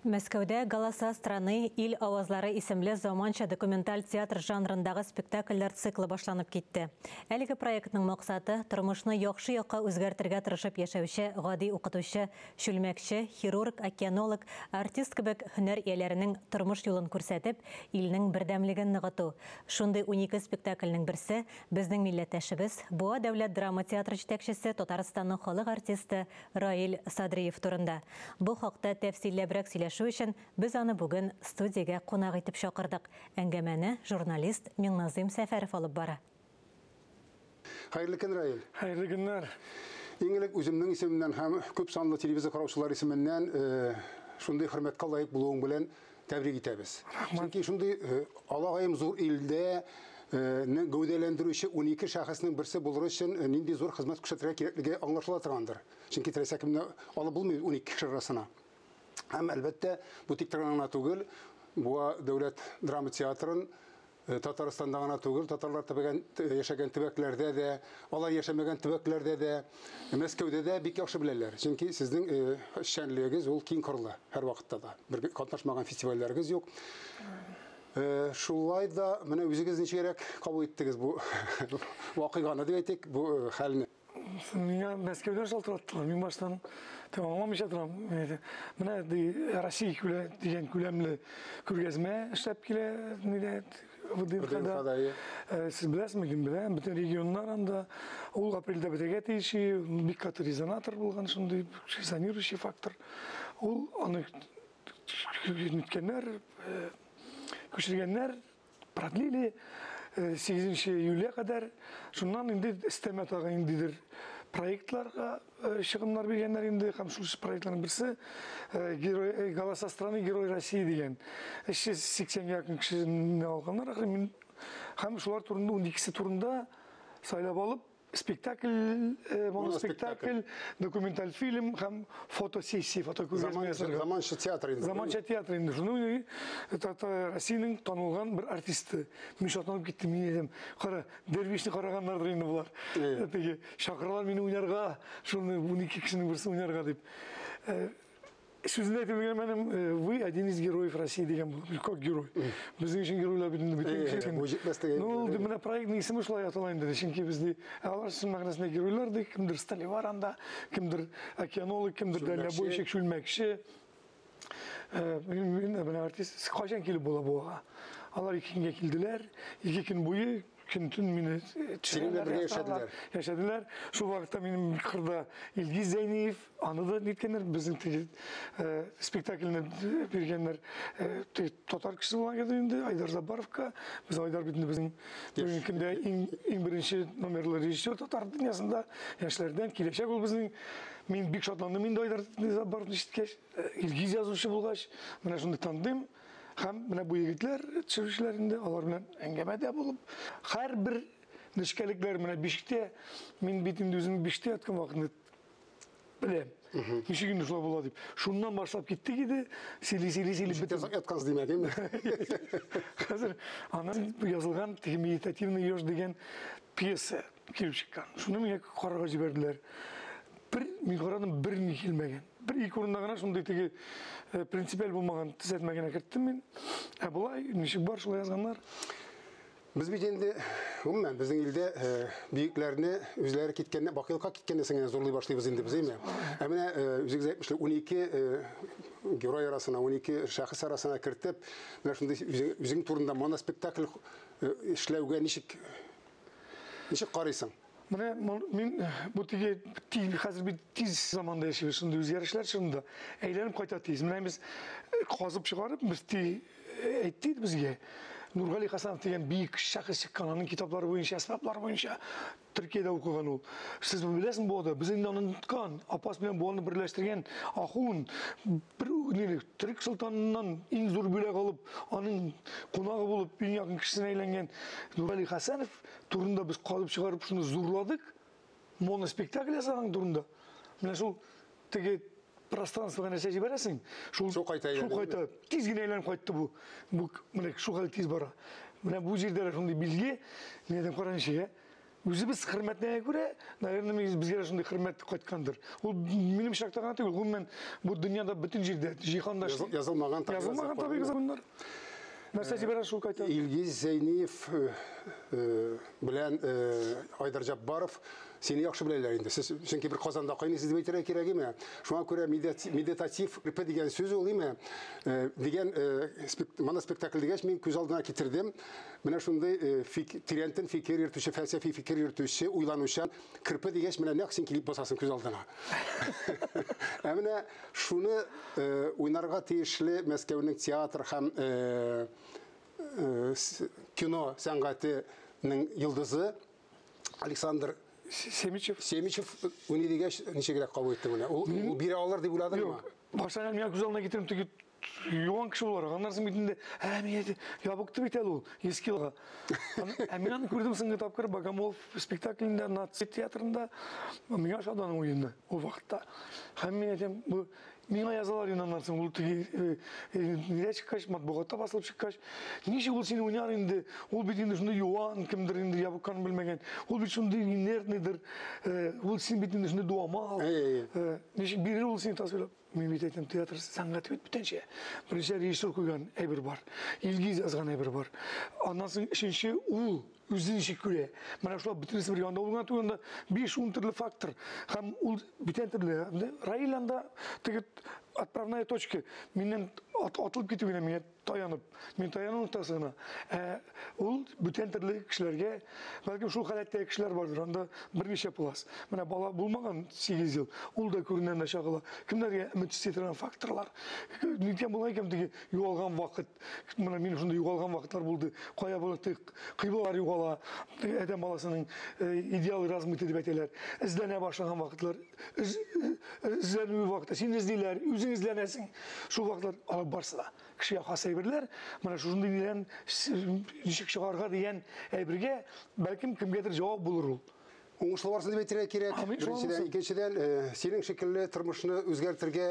Мәскәүдә «Голоса страны» ил авазлары исемле заманча документаль театр жанрындагы спектакльләр циклы башланып китте. Әлеге проектның максаты тормышны яхшы якка үзгәртергә тырышып яшәүче гади укытучы, шүлмәкче, хирург, океанолог, артист кебек һөнәр ияләренең тормыш юлын күрсәтеп, илнең бердәмлеген ныгыту. Шундый 12 спектакльнең берсе безнең милләттәшебез, Буа дәүләт драма театры җитәкчесе, Татарстанның халык артисты Раил Садриев турында. Бу хакта тәфсилләбрәк үшін біз аны бүгін студияға қонақ етіп шақырдық. Әңгәмәне журналист Меңназым Сәфәров алып бара. Хайырлы күн, Раил. Хайырлы күннәр. Еңелек үземнең исемемнән һәм күп санлы телевизия караучылар исеменнән шундый хөрмәткә лаек булуың белән тәбрик итәбез. Чөнки шундый алагаем зур илдә гәүдәләндерүче 12 шәхеснең берсе булыр өчен нинди зур хезмәт күрсәтергә кирәклеге аңлашыла торгандыр. Чөнки теләсәкемне алып булмый 12 кеше арасына. Һәм әлбәттә, бу тик торган түгел, Буа дәүләт драма театрын Татарстанда гына түгел, татарлар яшәгән төбәкләрдә дә, алар яшәмәгән төбәкләрдә дә, Мәскәүдә дә бик яхшы беләләр. Чөнки сезнең эшчәнлегегез ул киң кырлы һәр вакытта да. Бер катнашмаган фестивальләрегез юк. Шулай да, менә үзегез ничегрәк кабул иттегез бу вакыйганы дип әйтик, бу хәлне. Миңа Мәскәүдән шалтыраттылар. Мин баштан тәмамламыйча торам. Менә Россия дигән күләмле күргәзмә эшләп килә. Сез беләсезме, кем белә? Бөтен регионнар анда ул апрельдә бетәргә тиеши, бик каты резонатор булган, шундый резонирующий фактор. Ул аны үткәннәр, күчергәннәр продлили 8 июльгә кадәр. Шуннан инде истәмә тагы индидер проектларга чыгымнар биргәннәр инде, һәм шул проектларның берсе «Голоса страны, Герой России» дигән. 380-гә якын кешене алганнар, һәм шулар турында 12-се турында сайлап алып, спектакль, моноспектакль, документаль фильм һәм фотосессия, фотокүргәзмә ясарга. Заманча театр инде. Заманча театр инде. Шуны Россиянең танылган бер артисты. Мин шатланып киттем, мин дидем, кара, Дервишне караганнардыр инде булар. Теге шакыралар мине уйнарга, шуны 12 кешенең берсе уйнарга дип. Сүзне әйтергә мәнем, вы один из героев России дигән бу, как герой. Безнең өчен геройлар бит инде. Ну, менә проектның исеме шулай атала инде, чөнки бездә алар өчен мәгънәсендә геройлар ди, кемдер Столивар анда, кемдер океанолог, кемдер дальнобойщик, шүлмәкче. Менә артист кайчан килеп була буга. Алар 2 көнгә килделәр, 2 көн буе Күнтін мені яшадылар. Шул вакытта минем кырда Илгиз Зәйниев, аны да неткеннәр, безнең спектакльне биргәннәр. Татар кеше булган инде, Айдар Забаровка. Без Айдар бит безнең бүгенге көндә иң беренче номерлы режиссер татар дөньясында, яшьләрдән киләчәк ул безнең. Мин бик шатландым инде Айдар Забаровны ишеткәч, Илгиз язучы булгач, менә шундый тандым. Һәм менә бу егетләр төшүчләр инде, алар белән әңгәмәдә булып, һәрбер нечкәлекләр менә бишектә, мин бит инде үзем бишектә яткан вакытны беләм. Ничек инде шулай була дип. Шуннан башлап киттек иде, сили бетеп яткансыз димәкме? Хәзер аның язылган медитативный еш дигән пьеса килеп чыккан. Шуны миңа карарга җибәрделәр. Мин карадым, бер ни килмәгән. Бер-ике урында гына шундый теге принципиаль булмаган төзәтмәгән киттем мин. Булай, ничек бар шулай язганнар? Без бит инде, гомумән, безнең илдә бийекләрне үзләре киткәнне, бакыйлыкка киткәнне сеңә зурлый башлыйбыз инде без, әйме? Менә үзегез әйтмешли, 12 герой арасына, 12 шәхес арасына кертеп, менә шундый үзең турында моноспектакль эшләүгә ничек карыйсың? Менә мин бу теге хәзер бит тиз заманда яшибез, шундый үзгәрешләр чынында әйләнеп кайта тиз. Менә без казып чыгарып, без әйтtik безгә. Нургали Хасанов дигән бик шәхес чыккан, аның китаплары буенча, әсбаплары буенча Төркиядә укыган ул. Сез беләсезме бу да? Без инде аны тоткан, апас белән буаны берләштергән ахун бер Төрек солтаныннан иң зур бүләк алып, аның кунагы булып, иң якын кешесенә әйләнгән Нургали Хасанов турында без калып чыгарып шуны зурладык. Моноспектакль ясаган турында. Менә шул теге пространствоға нәрсе жібересің, шул қайта тез генә әйләнеп кайтты бу. Менә шул хәл тиз бара. Менә бу җирдә шундый билге, мен әйтәм, караңызчы, Өзібіз хөрмәтіне көре, наверное, бізге шундай хөрмәт кайткандыр. Ул минем шакта гына түгел, мен бу дөньяда бүтән җирдә җиһанда Язылмаган табигый законнар. Нәрсә дибәр шул кайта? Илгиз Зәйниев белән Айдар Жаббаров сені яхшы беләләр инде. Сез чөнки бер Казанда кайнысыз дип әйтергә кирәк име? Шуңа күрә медитатив репе дигән сүз ул име? Дигән мана спектакль дигәч мин күз алдына китердем. Менә шундый тирәнтен фикер йөртүче, фәлсәфи фикер йөртүче, уйланучан кирпе дигәч менә нәкъ син килеп басасың күз алдына. Ә менә шуны уйнарга тиешле Мәскәүнең театр һәм кино сәнгатенең йолдызы Александр Семичев уни дигәч ничегрәк кабул итте менә. Ул бире алыр дип уйладыңмы? Башта мин күз алдына китердем, теге юан кеше булар. Аннарсын битендә, мен ябыкты бит әле ул, еске елга. Мин аны күрдем соңгы тапкыр Богомолов спектаклендә, Наци театрында, миңа шаданың уенда, ул вакытта. Һәм мин әйтәм, бу миңа язалар инанарсың, ул теге нидә чыккач, матбугатта басылып чыккач, ничек ул сине уйнар инде? Ул бит инде шундый юан, кемдер инде ябыккан белмәгән. Ул бит шундый инертныйдыр. Ул син бит инде шундый дуамал. Ничек бирер ул сине тасвирлап? Мин бит әйтәм, театр сәнгать бит бүтәнчә. Беренче режиссер куйган әйбер бар. Илгиз язган әйбер бар. Аннан соң өченче ул үзен ничек күрә. Менә шулар бөтенесе бер янда булган туганда 5-10 төрле фактор. Һәм ул бүтән төрле. Раиланда теге отправная точка. Миннән атылып китүгенә миңа таянып. Мин таяну ноктасына. Ул бүтән төрле кешеләргә, бәлки шул халәттәге кешеләр бардыр. Анда берничә плас. Менә бала булмаган 8 ел. Ул да күренән дә чагыла. Кемнәргә өмет итәргән факторлар. Нидән булган икән теге югалган вакыт. Менә мин шунда югалган вакытлар булды. Кая булды? Кыйблар югала. Адәм баласының идеал размыты дип әйтәләр. Эзләнә башлаган вакытлар. Эзләнү вакыты. Син эзлиләр, үзең эзләнәсең. Шул вакытлар алып барса да. Кешегә хас әйберләр, менә шундый дигән ничек чыгарга дигән әйбергә бәлким кемгәдер җавап булыр ул. Уңышлы барсын дип әйтергә кирәк. Беренчедән, икенчедән, синең шикелле тормышны үзгәртергә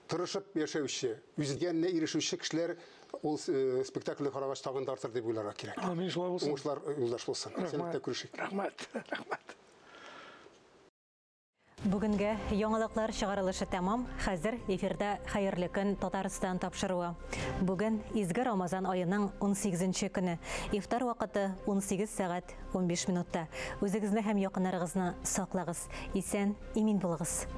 тырышып яшәүче, үзгәргәнне ирешүче кешеләр ул спектакльне карагач тагын да артыр дип уйларга кирәк. Амин, шулай булсын. Уңышлар юлдаш булсын. Сәламәт күрешик. Рәхмәт. Рәхмәт. Бүгінгі яңалыклар чыгарылышы тәмам. Хәзер эфирда хәерле көн Татарстан тапшыруы. Бүген изге Рамазан айының 18-нче көне. Ифтар вакыты 18 сәгать 15 минутта. Үзегезне һәм якыннарыгызны саклагыз. Исән, имин булыгыз.